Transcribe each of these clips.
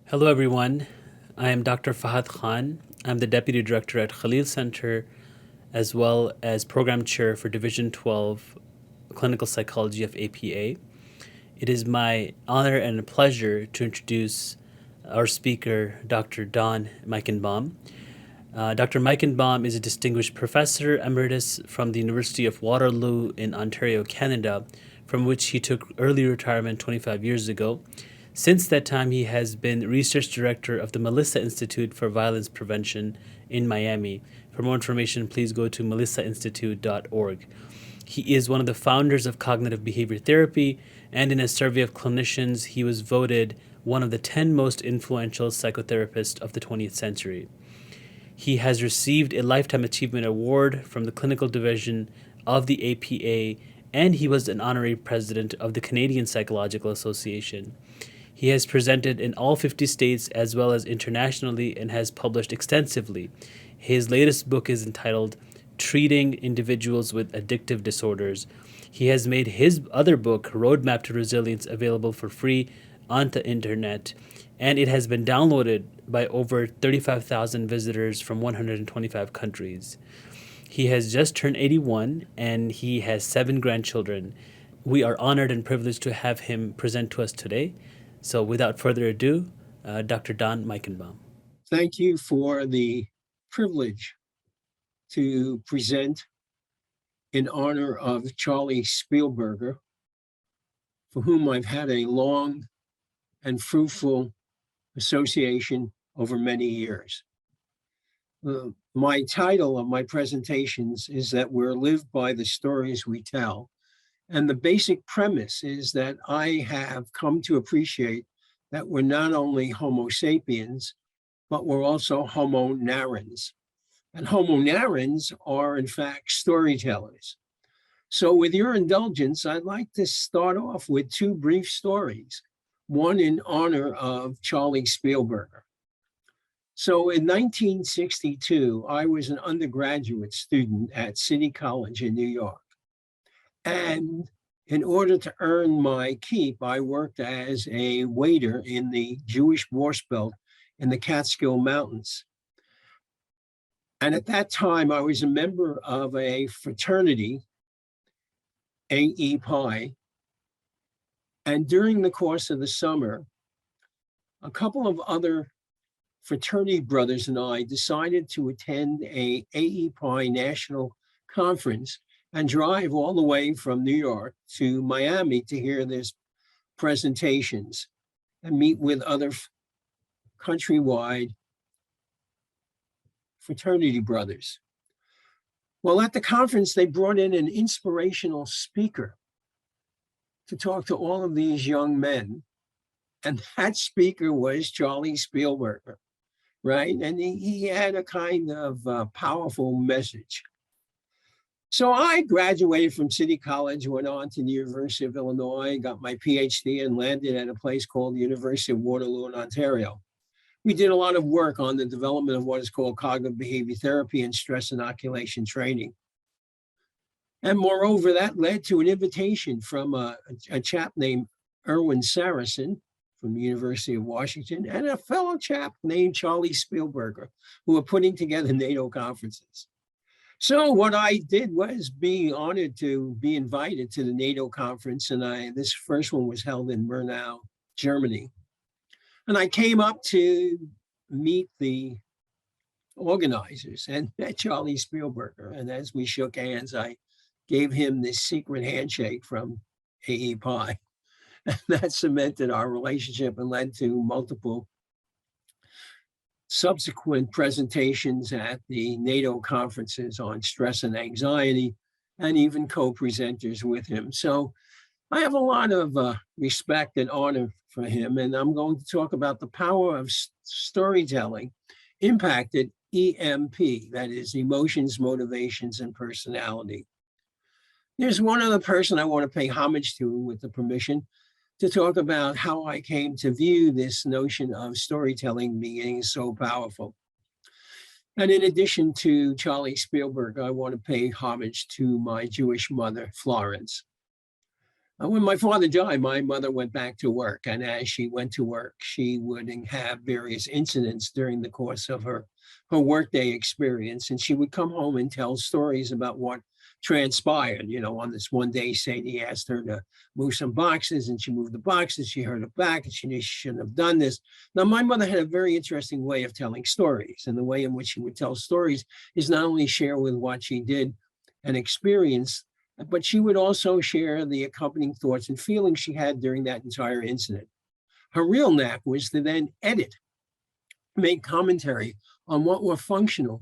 Hello, everyone. I am Dr. Fahad Khan. I'm the Deputy Director at Khalil Center, as well as Program Chair for Division 12 Clinical Psychology of APA. It is my honor and a pleasure to introduce our speaker, Dr. Don Meichenbaum. Dr. Meichenbaum is a distinguished professor emeritus from the University of Waterloo in Ontario, Canada, from which he took early retirement 25 years ago. Since that time, he has been research director of the Melissa Institute for Violence Prevention in Miami. For more information, please go to melissainstitute.org. He is one of the founders of cognitive behavior therapy, and in a survey of clinicians, he was voted one of the 10 most influential psychotherapists of the 20th century. He has received a Lifetime Achievement Award from the Clinical Division of the APA, and he was an honorary president of the Canadian Psychological Association. He has presented in all 50 states as well as internationally and has published extensively. His latest book is entitled Treating Individuals with Addictive Disorders. He has made his other book, Roadmap to Resilience, available for free on the internet, and it has been downloaded by over 35,000 visitors from 125 countries. He has just turned 81 and he has 7 grandchildren. We are honored and privileged to have him present to us today. So without further ado, Dr. Don Meichenbaum. Thank you for the privilege to present in honor of Charlie Spielberger, for whom I've had a long and fruitful association over many years. My title of my presentations is that we're lived by the stories we tell. And the basic premise is that I have come to appreciate that we're not only Homo sapiens, but we're also Homo narrans. And Homo narrans are, in fact, storytellers. So with your indulgence, I'd like to start off with 2 brief stories, one in honor of Charlie Spielberger. So in 1962, I was an undergraduate student at City College in New York. And in order to earn my keep, I worked as a waiter in the Jewish Borscht Belt in the Catskill Mountains. And at that time, I was a member of a fraternity, AE Pi. And during the course of the summer, a couple of other fraternity brothers and I decided to attend a AE Pi national conference and drive all the way from New York to Miami to hear these presentations and meet with other countrywide fraternity brothers. Well, at the conference, they brought in an inspirational speaker to talk to all of these young men. And that speaker was Charlie Spielberger, right? And he had a kind of powerful message. So I graduated from City College, went on to the University of Illinois, got my PhD and landed at a place called the University of Waterloo in Ontario. We did a lot of work on the development of what is called cognitive behavior therapy and stress inoculation training. And moreover, that led to an invitation from a chap named Erwin Saracen from the University of Washington and a fellow chap named Charlie Spielberger, who were putting together NATO conferences. So what I did was be honored to be invited to the NATO conference, and this first one was held in Murnau, Germany. And I came up to meet the organizers and met Charlie Spielberger. And as we shook hands, I gave him this secret handshake from AE Pi. And that cemented our relationship and led to multiple subsequent presentations at the NATO conferences on stress and anxiety, and even co-presenters with him. So I have a lot of respect and honor for him, and I'm going to talk about the power of storytelling impacted EMP, that is emotions, motivations, and personality. There's one other person I want to pay homage to, with the permission, to talk about how I came to view this notion of storytelling being so powerful. And in addition to Charlie Spielberg, I want to pay homage to my Jewish mother, Florence. When my father died, my mother went back to work. And as she went to work, she would have various incidents during the course of her workday experience. And she would come home and tell stories about what transpired. On this one day, Sadie asked her to move some boxes, and she moved the boxes. She heard it back, and she knew she shouldn't have done this. Now, my mother had a very interesting way of telling stories. And the way in which she would tell stories is not only share with what she did and experienced, but she would also share the accompanying thoughts and feelings she had during that entire incident. Her real knack was to then edit, make commentary on what were functional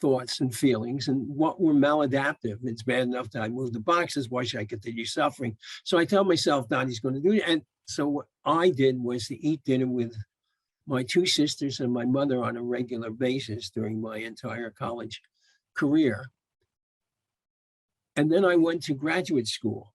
thoughts and feelings and what were maladaptive. It's bad enough that I moved the boxes. Why should I continue suffering? So I tell myself, Donnie's going to do it. And so what I did was to eat dinner with my two sisters and my mother on a regular basis during my entire college career. And then I went to graduate school.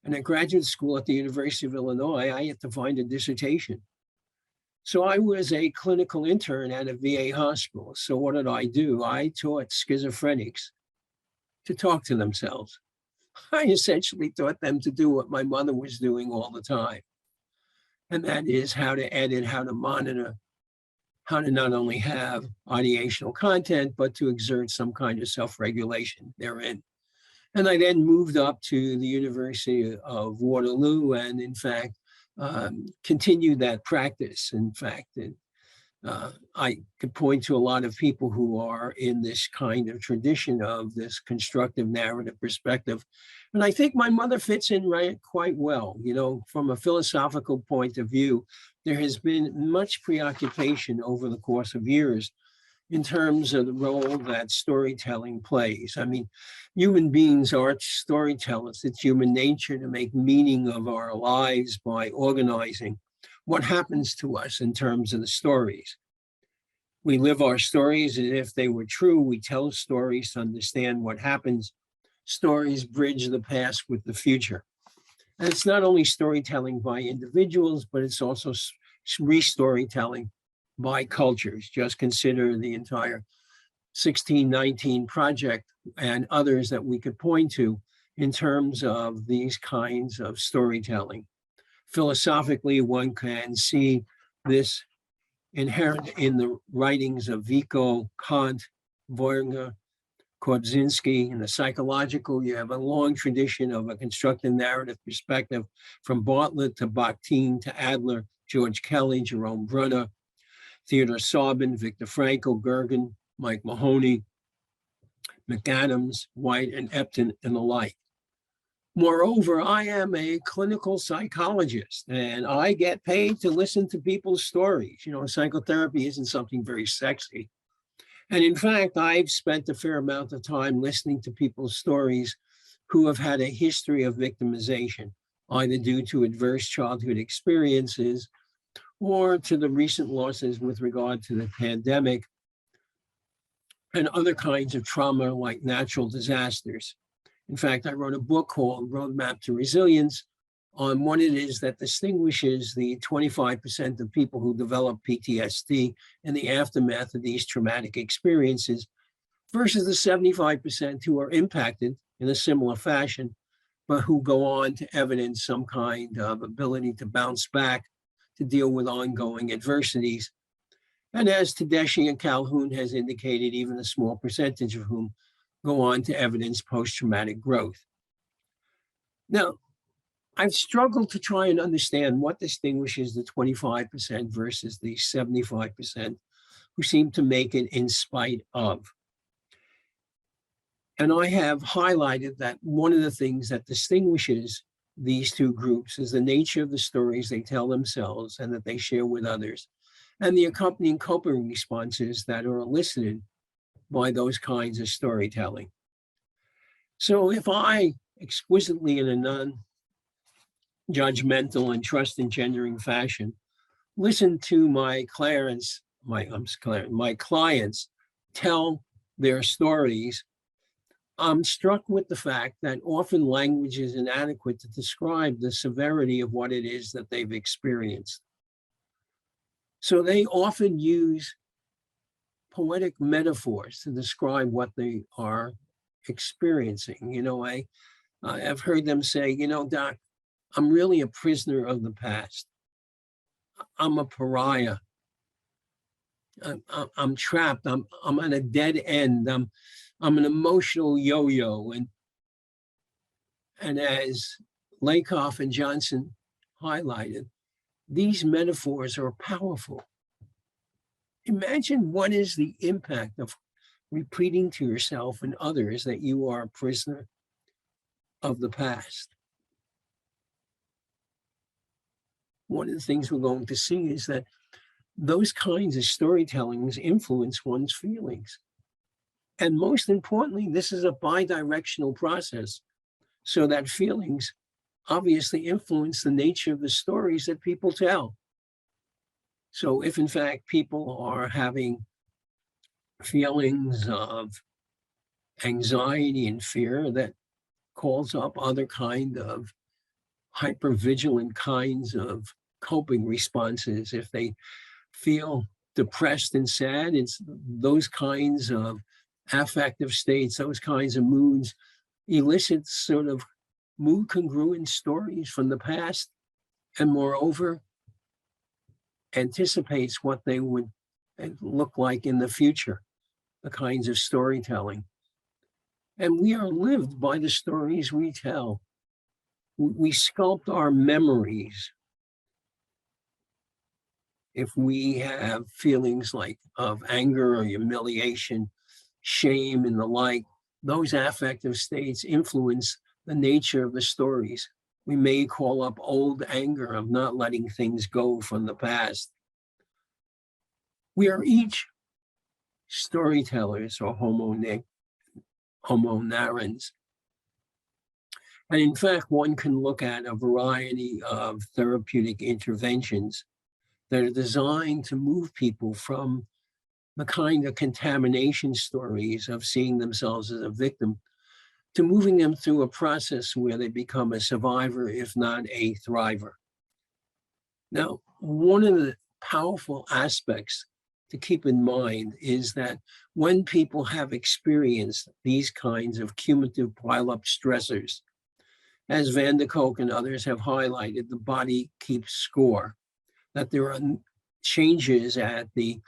And at graduate school at the University of Illinois, I had to find a dissertation. So I was a clinical intern at a VA hospital. So what did I do? I taught schizophrenics to talk to themselves. I essentially taught them to do what my mother was doing all the time. And that is how to edit, how to monitor, how to not only have ideational content, but to exert some kind of self-regulation therein. And I then moved up to the University of Waterloo and, in fact, continued that practice. In fact, I could point to a lot of people who are in this kind of tradition of this constructive narrative perspective. And I think my mother fits in quite well. From a philosophical point of view, there has been much preoccupation over the course of years in terms of the role that storytelling plays. I mean, human beings are storytellers. It's human nature to make meaning of our lives by organizing what happens to us in terms of the stories. We live our stories as if they were true. We tell stories to understand what happens. Stories bridge the past with the future. And it's not only storytelling by individuals, but it's also re-storytelling by cultures. Just consider the entire 1619 project and others that we could point to in terms of these kinds of storytelling. Philosophically, one can see this inherent in the writings of Vico, Kant, Voyniger, Korbzinski. In the psychological, you have a long tradition of a constructive narrative perspective from Bartlett to Bakhtin to Adler, George Kelly, Jerome Bruner, Theodore Sabin, Viktor Frankl, Gergen, Mike Mahoney, McAdams, White, and Epton, and the like. Moreover, I am a clinical psychologist, and I get paid to listen to people's stories. Psychotherapy isn't something very sexy. And in fact, I've spent a fair amount of time listening to people's stories who have had a history of victimization, either due to adverse childhood experiences or to the recent losses with regard to the pandemic and other kinds of trauma like natural disasters. In fact, I wrote a book called Roadmap to Resilience on what it is that distinguishes the 25% of people who develop PTSD in the aftermath of these traumatic experiences versus the 75% who are impacted in a similar fashion, but who go on to evidence some kind of ability to bounce back, to deal with ongoing adversities. And as Tedeschi and Calhoun has indicated, even a small percentage of whom go on to evidence post-traumatic growth. Now, I've struggled to try and understand what distinguishes the 25% versus the 75% who seem to make it in spite of. And I have highlighted that one of the things that distinguishes these two groups is the nature of the stories they tell themselves and that they share with others, and the accompanying coping responses that are elicited by those kinds of storytelling. So if I exquisitely, in a non-judgmental and trust-engendering fashion, listen to my clients tell their stories, I'm struck with the fact that often language is inadequate to describe the severity of what it is that they've experienced. So they often use poetic metaphors to describe what they are experiencing. I've heard them say, Doc, I'm really a prisoner of the past. I'm a pariah. I'm trapped. I'm at a dead end. I'm an emotional yo-yo. And as Lakoff and Johnson highlighted, these metaphors are powerful. Imagine what is the impact of repeating to yourself and others that you are a prisoner of the past. One of the things we're going to see is that those kinds of storytellings influence one's feelings. And most importantly, this is a bi-directional process, so that feelings obviously influence the nature of the stories that people tell. So if in fact people are having feelings of anxiety and fear, that calls up other kind of hypervigilant kinds of coping responses. If they feel depressed and sad, it's those kinds of affective states, those kinds of moods elicit sort of mood congruent stories from the past, and moreover anticipates what they would look like in the future, the kinds of storytelling. And we are lived by the stories we tell. We sculpt our memories. If we have feelings like of anger or humiliation, shame, and the like, those affective states influence the nature of the stories. We may call up old anger of not letting things go from the past. We are each storytellers or homo narrans. And in fact, one can look at a variety of therapeutic interventions that are designed to move people from the kind of contamination stories of seeing themselves as a victim to moving them through a process where they become a survivor, if not a thriver. Now, one of the powerful aspects to keep in mind is that when people have experienced these kinds of cumulative pile-up stressors, as Van de Kolk and others have highlighted, the body keeps score, that there are changes at the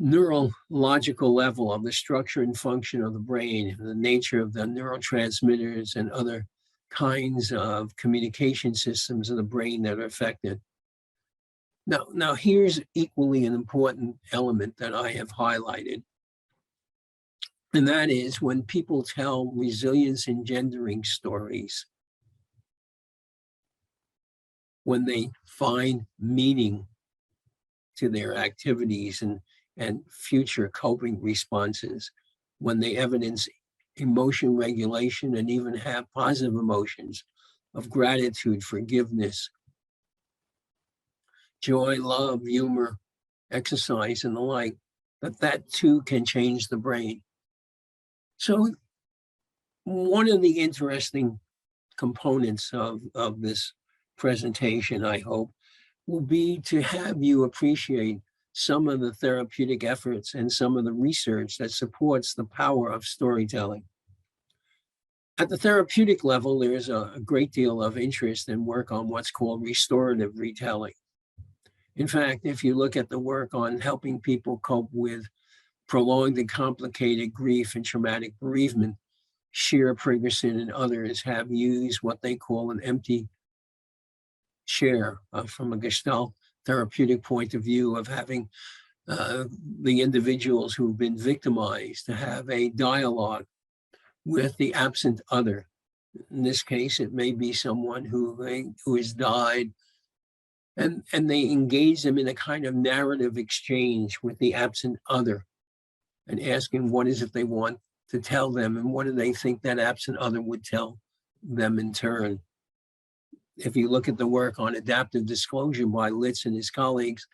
neurological level of the structure and function of the brain, the nature of the neurotransmitters and other kinds of communication systems of the brain that are affected. Now here's equally an important element that I have highlighted, and that is when people tell resilience engendering stories, when they find meaning to their activities and future coping responses, when they evidence emotion regulation and even have positive emotions of gratitude, forgiveness, joy, love, humor, exercise, and the like, that too can change the brain. So one of the interesting components of this presentation, I hope, will be to have you appreciate some of the therapeutic efforts and some of the research that supports the power of storytelling. At the therapeutic level, there's a great deal of interest and work on what's called restorative retelling. In fact, if you look at the work on helping people cope with prolonged and complicated grief and traumatic bereavement, Shear, Pringerson, and others have used what they call an empty chair from a Gestalt therapeutic point of view of having the individuals who've been victimized to have a dialogue with the absent other. In this case, it may be someone who has died, and they engage them in a kind of narrative exchange with the absent other and asking what is it they want to tell them and what do they think that absent other would tell them in turn. If you look at the work on adaptive disclosure by Litz and his colleagues,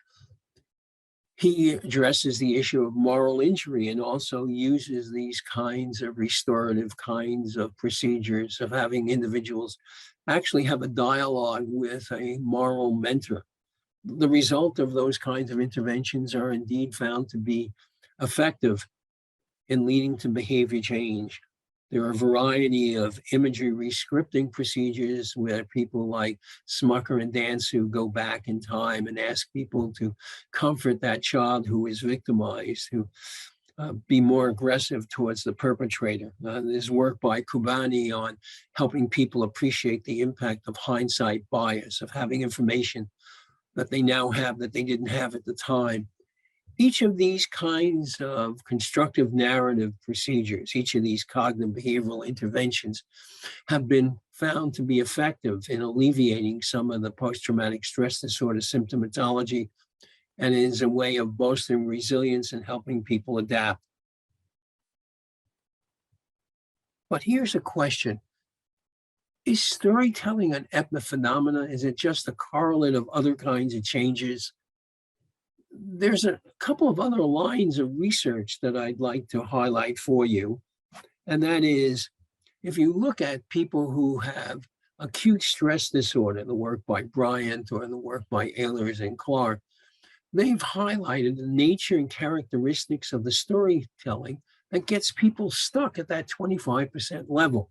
he addresses the issue of moral injury and also uses these kinds of restorative kinds of procedures of having individuals actually have a dialogue with a moral mentor. The result of those kinds of interventions are indeed found to be effective in leading to behavior change. There are a variety of imagery rescripting procedures where people like Smucker and Dansu go back in time and ask people to comfort that child who is victimized, who be more aggressive towards the perpetrator. There's work by Kubani on helping people appreciate the impact of hindsight bias, of having information that they now have that they didn't have at the time. Each of these kinds of constructive narrative procedures, each of these cognitive behavioral interventions have been found to be effective in alleviating some of the post-traumatic stress disorder symptomatology, and is a way of bolstering resilience and helping people adapt. But here's a question. Is storytelling an epiphenomena? Is it just a correlate of other kinds of changes? There's a couple of other lines of research that I'd like to highlight for you. And that is, if you look at people who have acute stress disorder, the work by Bryant or the work by Ehlers and Clark, they've highlighted the nature and characteristics of the storytelling that gets people stuck at that 25% level.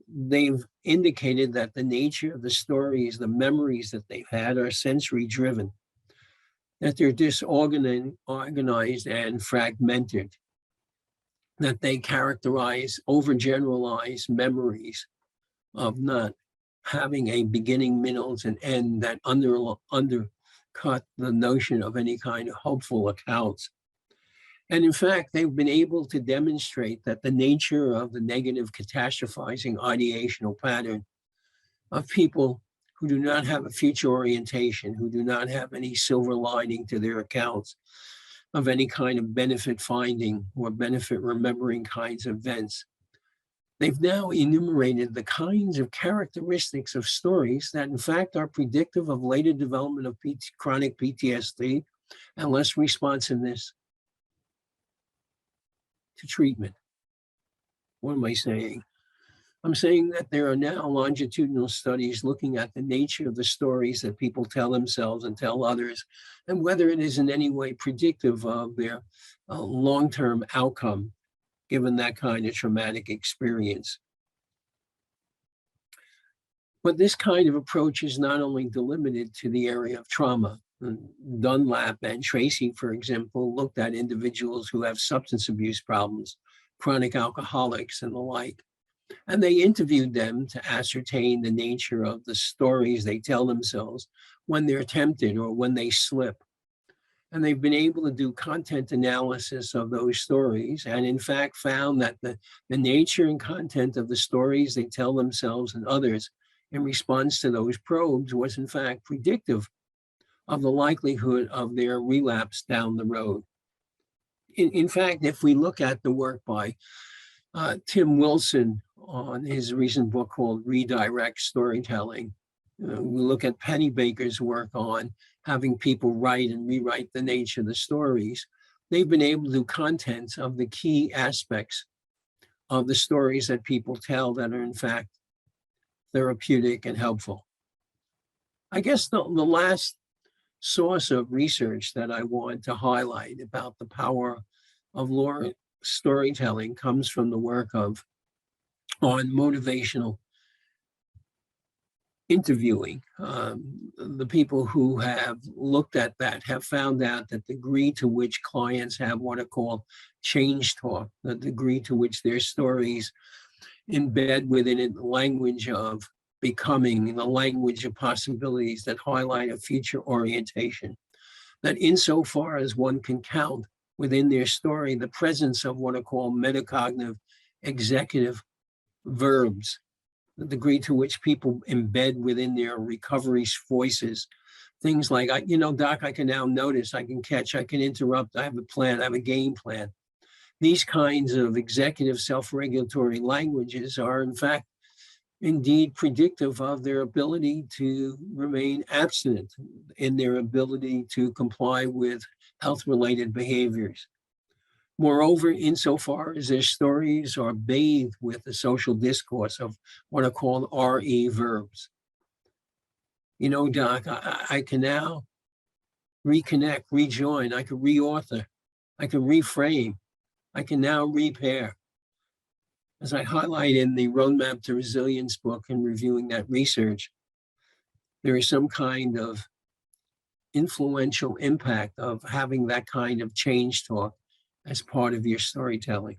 They've indicated that the nature of the stories, the memories that they've had, are sensory driven, that they're disorganized and fragmented, that they characterize overgeneralized memories of not having a beginning, middles, and end that undercut the notion of any kind of hopeful accounts. And in fact, they've been able to demonstrate that the nature of the negative catastrophizing ideational pattern of people who do not have a future orientation, who do not have any silver lining to their accounts of any kind of benefit finding or benefit remembering kinds of events. They've now enumerated the kinds of characteristics of stories that in fact are predictive of later development of chronic PTSD and less responsiveness to treatment. What am I saying? I'm saying that there are now longitudinal studies looking at the nature of the stories that people tell themselves and tell others, and whether it is in any way predictive of their long-term outcome, given that kind of traumatic experience. But this kind of approach is not only delimited to the area of trauma. Dunlap and Tracy, for example, looked at individuals who have substance abuse problems, chronic alcoholics and the like. And they interviewed them to ascertain the nature of the stories they tell themselves when they're tempted or when they slip. And they've been able to do content analysis of those stories, and in fact found that the nature and content of the stories they tell themselves and others in response to those probes was in fact predictive of the likelihood of their relapse down the road. In fact, if we look at the work by Tim Wilson on his recent book called Redirect Storytelling, we look at Penny Baker's work on having people write and rewrite the nature of the stories. They've been able to do contents of the key aspects of the stories that people tell that are in fact therapeutic and helpful. I guess the last source of research that I want to highlight about the power of storytelling comes from the work on motivational interviewing. The people who have looked at that have found out that the degree to which clients have what are called change talk, the degree to which their stories embed within it the language of becoming, the language of possibilities that highlight a future orientation, that insofar as one can count within their story the presence of what are called metacognitive executive verbs, the degree to which people embed within their recovery voices things like, Doc, I can now notice, I can catch, I can interrupt, I have a plan, I have a game plan. These kinds of executive self-regulatory languages are in fact indeed predictive of their ability to remain abstinent, in their ability to comply with health-related behaviors. Moreover, insofar as their stories are bathed with the social discourse of what are called RE verbs. Doc, I can now reconnect, rejoin, I can reauthor, I can reframe, I can now repair. As I highlight in the Roadmap to Resilience book and reviewing that research, there is some kind of influential impact of having that kind of change talk as part of your storytelling.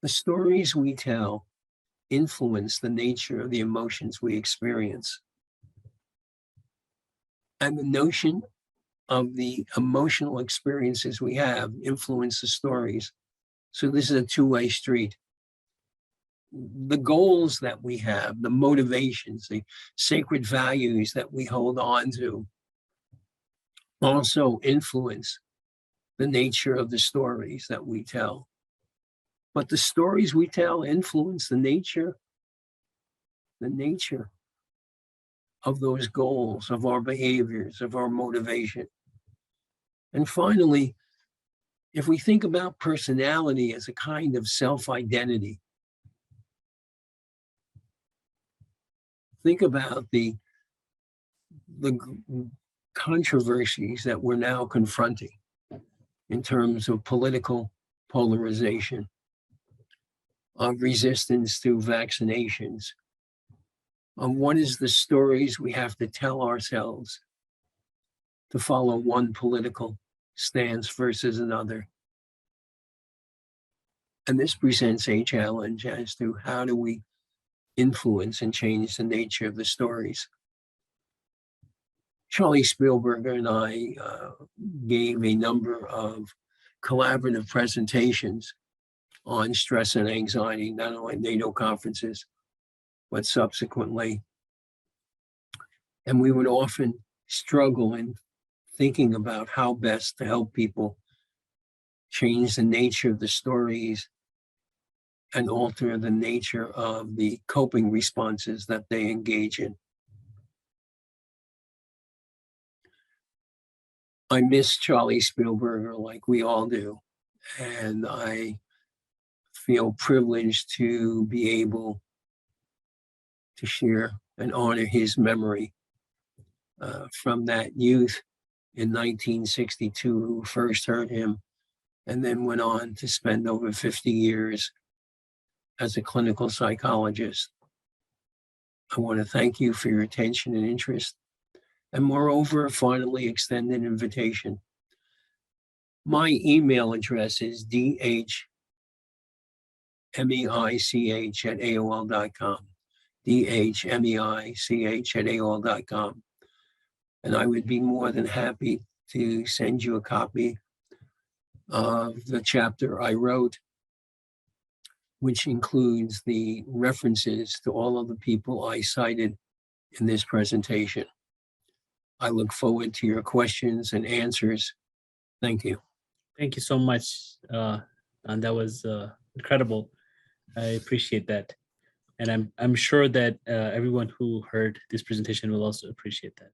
The stories we tell influence the nature of the emotions we experience. And the notion of the emotional experiences we have influence the stories. So this is a two-way street. The goals that we have, the motivations, the sacred values that we hold on to also influence the nature of the stories that we tell. But the stories we tell influence the nature of those goals, of our behaviors, of our motivation. And finally, if we think about personality as a kind of self-identity, think about the controversies that we're now confronting in terms of political polarization, of resistance to vaccinations, on what is the stories we have to tell ourselves to follow one political stance versus another. And this presents a challenge as to how do we influence and change the nature of the stories. Charlie Spielberger and I gave a number of collaborative presentations on stress and anxiety, not only at NATO conferences, but subsequently. And we would often struggle in thinking about how best to help people change the nature of the stories and alter the nature of the coping responses that they engage in. I miss Charlie Spielberger like we all do. And I feel privileged to be able to share and honor his memory from that youth in 1962 who first heard him and then went on to spend over 50 years as a clinical psychologist. I want to thank you for your attention and interest, and moreover, finally extend an invitation. My email address is dhmeich@aol.com, dhmeich@aol.com. And I would be more than happy to send you a copy of the chapter I wrote, which includes the references to all of the people I cited in this presentation. I look forward to your questions and answers. Thank you. Thank you so much. And that was incredible. I appreciate that. And I'm sure that everyone who heard this presentation will also appreciate that.